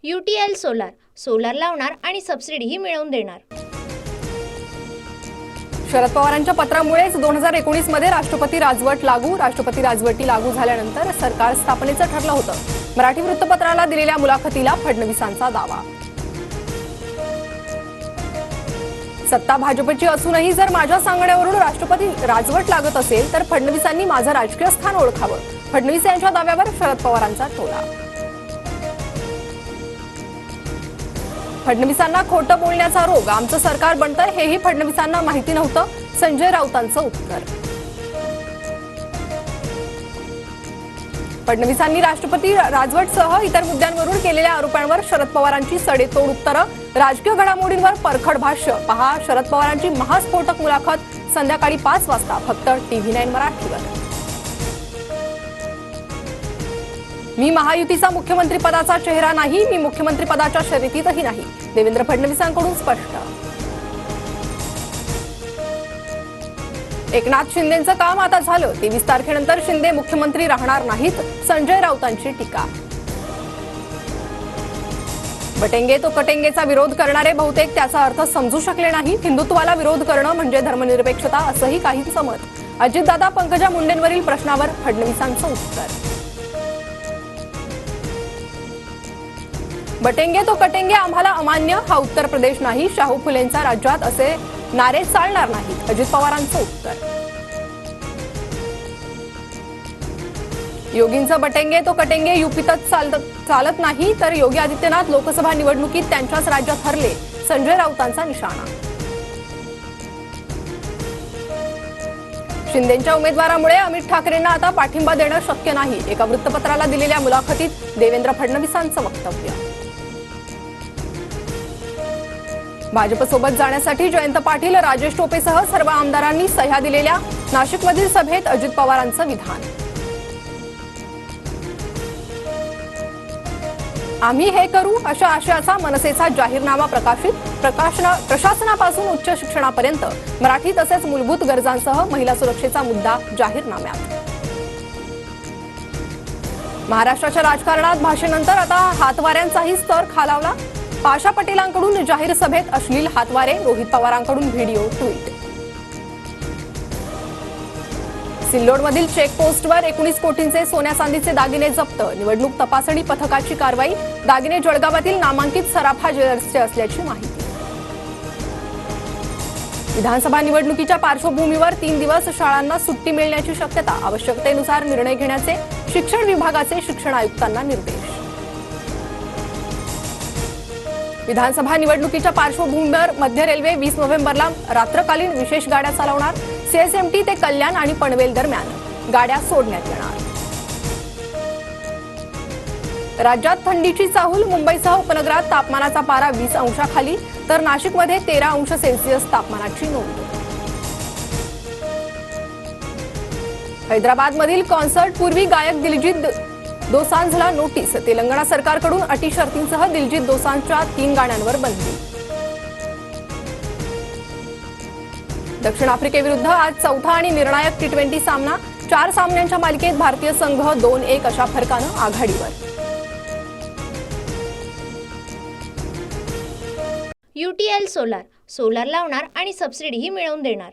UTL solar लावणार आणि सबसिडीही मिळवून देणार। शरद पवारांच्या पत्रामुळेच 2019 मध्ये राष्ट्रपती राजवट लागू। राष्ट्रपती राजवटी लागू झाल्यानंतर सरकार स्थापनेचं ठरलं होतं। मराठी वृत्तपत्राला दिलेल्या मुलाखतीला फडणवीसांचा दावा। सत्ता भाजपची असूनही जर माझ्या सांगण्यावरून राष्ट्रपती राजवट लागत असेल तर फडणवीसांनी माझं राजकीय स्थान ओळखावं। फडणवीस यांच्या दाव्यावर शरद पवारांचा टोला। फडणवीसांना खोटं बोलण्याचा रोग, आमचं सरकार बनतंय हेही फडणवीसांना माहिती नव्हतं। संजय राऊतांचं उत्तर। फडणवीसांनी राष्ट्रपती राजवटसह इतर मुद्द्यांवरून केलेल्या आरोपांवर शरद पवारांची सडेतोड उत्तरं। राजकीय घडामोडींवर परखड भाष्य पहा शरद पवारांची महास्फोटक मुलाखत संध्याकाळी 5 वाजता फक्त TV9 मराठीवर। मी महायुतीचा मुख्यमंत्री पदाचा चेहरा नाही, मी मुख्यमंत्री पदाच्या शर्यतीतही नाही, देवेंद्र फडणवीसांकडून स्पष्ट। एकनाथ शिंदेंचं काम आता झालं, 23 तारखेनंतर शिंदे मुख्यमंत्री राहणार नाहीत, संजय राऊतांची टीका। बटेंगे तो कटेंगेचा विरोध करणारे बहुतेक त्याचा अर्थ समजू शकले नाही। हिंदुत्वाला विरोध करणं म्हणजे धर्मनिरपेक्षता असंही काहींचं मत। अजितदादा पंकजा मुंडेंवरील प्रश्नावर फडणवीसांचं उत्तर। बटेंगे तो कटेंगे आम्हाला अमान्य, हा उत्तर प्रदेश नाही, शाहू फुलेंचा राज्यात असे नारे चालणार नाहीत, अजित पवारांचं उत्तर। योगींचं बटेंगे तो कटेंगे युपीतच चालत नाही, तर योगी आदित्यनाथ लोकसभा निवडणुकीत त्यांच्याच राज्यात हरले, संजय राऊतांचा निशाणा। शिंदेंच्या उमेदवारामुळे अमित ठाकरेंना आता पाठिंबा देणं शक्य नाही, एका वृत्तपत्राला दिलेल्या मुलाखतीत देवेंद्र फडणवीसांचं वक्तव्य। भाजपसोबत जाण्यासाठी जयंत पाटील, राजेश टोपेसह सर्व आमदारांनी सह्या दिलेल्या नाशिकमधील सभेत अजित पवारांचं विधान। आम्ही हे करू अशा आशयाचा मनसेचा जाहीरनामा प्रकाशित। प्रशासनापासून उच्च शिक्षणापर्यंत मराठी तसेच मूलभूत गरजांसह महिला सुरक्षेचा मुद्दा जाहीरनाम्यात। महाराष्ट्राच्या राजकारणात भाषेनंतर आता हातवाऱ्यांचाही स्तर खालावला। पाशा पटेलांकडून जाहीर सभेत अश्लील हातवारे, रोहित पवारांकडून व्हिडिओ ट्विट। सिल्लोडमधील चेकपोस्टवर 19 कोटींचे सोन्या चांदीचे दागिने जप्त, निवडणूक तपासणी पथकाची कारवाई। दागिने जळगावातील नामांकित सराफा ज्वेलर्सचे असल्याची माहिती। विधानसभा निवडणुकीच्या पार्श्वभूमीवर 3 दिवस शाळांना सुट्टी मिळण्याची शक्यता, आवश्यकतेनुसार निर्णय घेण्याचे शिक्षण विभागाचे शिक्षण आयुक्तांना निर्देश। विधानसभा निवडणुकीच्या पार्श्वभूमीवर मध्य रेल्वे 20 नोव्हेंबरला रात्रकालीन विशेष गाड्या चालवणार। CSMT ते कल्याण आणि पनवेल दरम्यान गाड्या सोडण्यात येणार। राज्यात थंडीची चाहूल, मुंबईसह उपनगरात तापमानाचा पारा 20 अंशाखाली, तर नाशिकमध्ये 13 अंश सेल्सिअस तापमानाची नोंद। हैदराबादमधील कॉन्सर्ट पूर्वी गायक दिलजीत दोसांझला नोटीस, तेलंगणा सरकारकडून अटी शर्तींसह दिलजीत दोसांझच्या 3 गाण्यांवर बंदी। दक्षिण आफ्रिकेविरुद्ध आज चौथा आणि निर्णायक T20 सामना, 4 सामन्यांच्या मालिकेत भारतीय संघ 2-1 अशा फरकानं आघाडीवर। UTL सोलार लावणार आणि सबसिडीही मिळवून देणार।